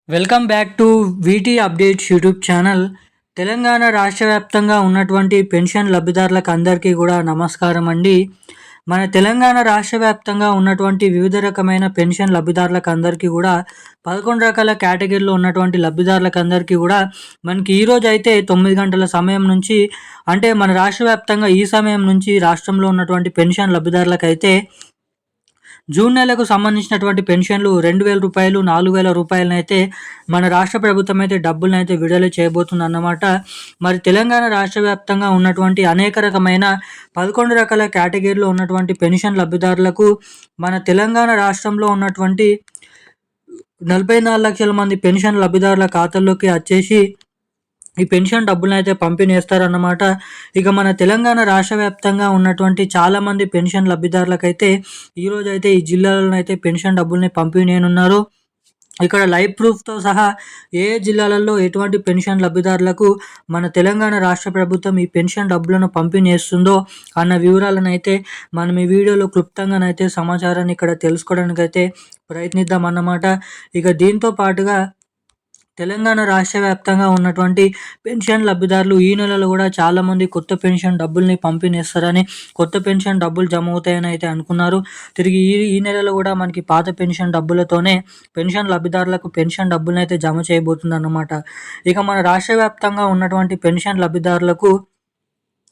Welcome back to వీటీ updates YouTube channel. Telangana రాష్ట్ర వ్యాప్తంగా ఉన్నటువంటి పెన్షన్ లబ్ధిదారులకు అందరికీ కూడా నమస్కారం అండి. మన తెలంగాణ రాష్ట్ర వ్యాప్తంగా ఉన్నటువంటి వివిధ రకమైన పెన్షన్ లబ్ధిదారులకు అందరికీ కూడా 11 రకాల కేటగిరీలో ఉన్నటువంటి లబ్ధిదారులకు అందరికీ కూడా మనకి ఈరోజు అయితే 9 గంటల సమయం నుంచి అంటే మన రాష్ట్ర వ్యాప్తంగా ఈ సమయం నుంచి రాష్ట్రంలో ఉన్నటువంటి పెన్షన్ లబ్ధిదారులకైతే జూన్ నెలకు సంబంధించినటువంటి పెన్షన్లు 2,000 రూపాయలు, 4,000 రూపాయలనైతే మన రాష్ట్ర ప్రభుత్వం అయితే డబ్బులనైతే విడుదల చేయబోతుందన్నమాట. మరి తెలంగాణ రాష్ట్ర వ్యాప్తంగా ఉన్నటువంటి అనేక రకమైన 11 రకాల కేటగిరీలో ఉన్నటువంటి పెన్షన్ లబ్ధిదారులకు మన తెలంగాణ రాష్ట్రంలో ఉన్నటువంటి 44 లక్షల మంది పెన్షన్ లబ్ధిదారుల ఖాతాల్లోకి వచ్చేసి ఈ పెన్షన్ డబ్బులనైతే పంపిణీ చేస్తారన్నమాట. ఇక మన తెలంగాణ రాష్ట్ర వ్యాప్తంగా ఉన్నటువంటి చాలామంది పెన్షన్ లబ్ధిదారులకైతే ఈరోజైతే ఈ జిల్లాలోనైతే పెన్షన్ డబ్బుల్ని పంపిణీ చేయనున్నారు. ఇక్కడ లైవ్ ప్రూఫ్తో సహా ఏ జిల్లాలలో ఎటువంటి పెన్షన్ లబ్ధిదారులకు మన తెలంగాణ రాష్ట్ర ప్రభుత్వం ఈ పెన్షన్ డబ్బులను పంపిణీ చేస్తుందో అన్న వివరాలను అయితే మనం ఈ వీడియోలో క్లుప్తంగానైతే సమాచారాన్ని ఇక్కడ తెలుసుకోవడానికైతే ప్రయత్నిద్దాం అన్నమాట. ఇక దీంతో పాటుగా తెలంగాణ రాష్ట్ర వ్యాప్తంగా ఉన్నటువంటి పెన్షన్ లబ్ధిదారులు ఈ నెలలో కూడా చాలామంది కొత్త పెన్షన్ డబ్బుల్ని పంపిణీ చేస్తారని, కొత్త పెన్షన్ డబ్బులు జమ అవుతాయని అయితే అనుకున్నారు. తిరిగి ఈ నెలలో కూడా మనకి పాత పెన్షన్ డబ్బులతోనే పెన్షన్ లబ్ధిదారులకు పెన్షన్ డబ్బులను అయితే జమ చేయబోతుంది అన్నమాట. ఇక మన రాష్ట్ర వ్యాప్తంగా ఉన్నటువంటి పెన్షన్ లబ్ధిదారులకు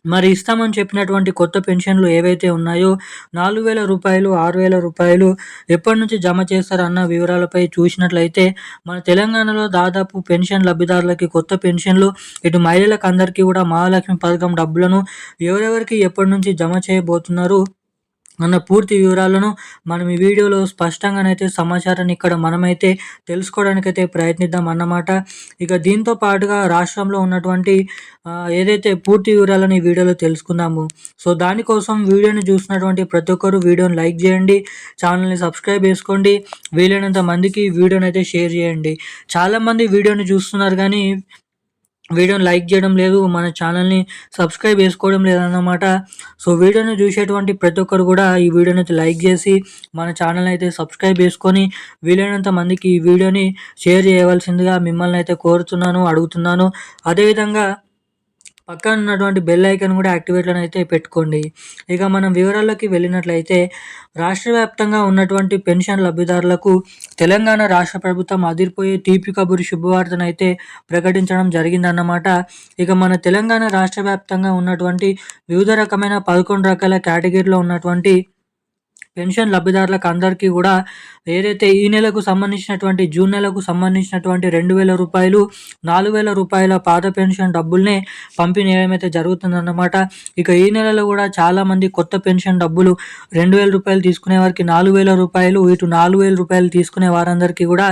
మరి ఇస్తామని చెప్పినటువంటి కొత్త పెన్షన్లు ఏవైతే ఉన్నాయో 4,000 రూపాయలు, 6,000 రూపాయలు ఎప్పటి నుంచి జమ చేస్తారన్న వివరాలపై చూసినట్లయితే మన తెలంగాణలో దాదాపు పెన్షన్ లబ్ధిదారులకి కొత్త పెన్షన్లు ఇటు మహిళలకు అందరికీ కూడా మహాలక్ష్మి పథకం డబ్బులను ఎవరెవరికి ఎప్పటి నుంచి జమ చేయబోతున్నారు అన్న పూర్తి వివరాలను మనం ఈ వీడియోలో స్పష్టంగానైతే సమాచారాన్ని ఇక్కడ మనమైతే తెలుసుకోవడానికైతే ప్రయత్నిద్దాం అన్నమాట. ఇక దీంతో పాటుగా రాష్ట్రంలో ఉన్నటువంటి ఏదైతే పూర్తి వివరాలను ఈ వీడియోలో తెలుసుకుందాము. సో దానికోసం వీడియోని చూసినటువంటి ప్రతి ఒక్కరు వీడియోని లైక్ చేయండి, ఛానల్ని సబ్స్క్రైబ్ చేసుకోండి, వీలైనంత మందికి వీడియోని అయితే షేర్ చేయండి. చాలామంది వీడియోని చూస్తున్నారు కానీ వీడియోని లైక్ చేయడం లేదు, మన ఛానల్ని సబ్స్క్రైబ్ చేసుకోవడం లేదన్నమాట. సో వీడియోని చూసేటువంటి ప్రతి ఒక్కరు కూడా ఈ వీడియోని అయితే లైక్ చేసి మన ఛానల్ని అయితే సబ్స్క్రైబ్ చేసుకొని వీలైనంత మందికి ఈ వీడియోని షేర్ చేయవలసిందిగా మిమ్మల్ని అయితే కోరుతున్నాను, అడుగుతున్నాను. అదేవిధంగా పక్కన ఉన్నటువంటి బెల్ ఐకాన్ కూడా యాక్టివేట్లను అయితే పెట్టుకోండి. ఇక మనం వివరాల్లోకి వెళ్ళినట్లయితే రాష్ట్ర వ్యాప్తంగా ఉన్నటువంటి పెన్షన్ లబ్ధిదారులకు తెలంగాణ రాష్ట్ర ప్రభుత్వం అదిరిపోయే తీపి కబురు శుభవార్తనైతే ప్రకటించడం జరిగిందన్నమాట. ఇక మన తెలంగాణ రాష్ట్ర వ్యాప్తంగా ఉన్నటువంటి వివిధ రకమైన 11 రకాల కేటగిరీలో ఉన్నటువంటి పెన్షన్ లబ్ధిదారులకు అందరికీ కూడా ఏదైతే ఈ నెలకు సంబంధించినటువంటి జూన్ నెలకు సంబంధించినటువంటి 2,000 రూపాయలు, 4,000 రూపాయల పాత పెన్షన్ డబ్బుల్నే పంపిణీ ఏమైతే జరుగుతుందన్నమాట. ఇక ఈ నెలలో కూడా చాలామంది కొత్త పెన్షన్ డబ్బులు 2,000 రూపాయలు తీసుకునే వారికి 4,000 రూపాయలు, ఇటు 4,000 రూపాయలు తీసుకునే వారందరికీ కూడా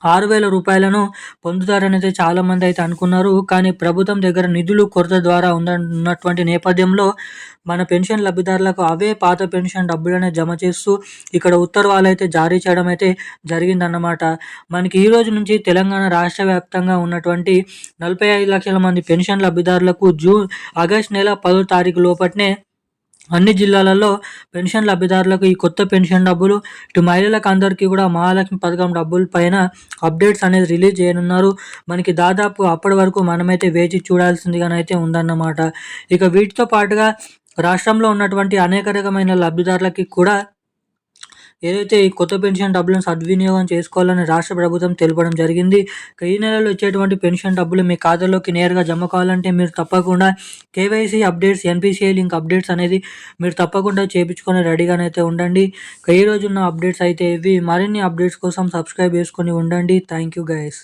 6,000 రూపాయలను పొందుతారనైతే చాలామంది అయితే అనుకున్నారు. కానీ ప్రభుత్వం దగ్గర నిధులు కొరత ద్వారా ఉన్నటువంటి నేపథ్యంలో మన పెన్షన్ లబ్ధిదారులకు అవే పాత పెన్షన్ డబ్బులనే జమ చేస్తూ ఇక్కడ ఉత్తర్వులు అయితే జారీ చేయడం అయితే జరిగిందన్నమాట. మనకి ఈ రోజు నుంచి తెలంగాణ రాష్ట్ర వ్యాప్తంగా ఉన్నటువంటి 45 లక్షల మంది పెన్షన్ లబ్ధిదారులకు ఆగస్టు నెల 10వ తారీఖు లోపట్నే అన్ని జిల్లాలలో పెన్షన్ లబ్ధిదారులకు ఈ కొత్త పెన్షన్ డబ్బులు ఇటు మహిళలకు అందరికీ కూడా మహాలక్ష్మి పథకం డబ్బుల పైన అప్డేట్స్ అనేది రిలీజ్ చేయనున్నారు. మనకి దాదాపు అప్పటి వరకు మనమైతే వేచి చూడాల్సిందిగానైతే ఉందన్నమాట. ఇక వీటితో పాటుగా రాష్ట్రంలో ఉన్నటువంటి అనేక రకమైన లబ్ధిదారులకి కూడా ఏదైతే ఈ కొత్త పెన్షన్ డబ్బులను సద్వినియోగం చేసుకోవాలని రాష్ట్ర ప్రభుత్వం తెలపడం జరిగింది. ఈ నెలలో వచ్చేటువంటి పెన్షన్ డబ్బులు మీ ఖాతాలోకి నేరుగా జమ కావాలంటే మీరు తప్పకుండా KYC updates, NPCI link updates అనేది మీరు తప్పకుండా చేయించుకొని రెడీగానైతే ఉండండి. ఈ రోజున్న అప్డేట్స్ అయితే ఇవి. మరిన్ని అప్డేట్స్ కోసం సబ్స్క్రైబ్ చేసుకొని ఉండండి. Thank you guys.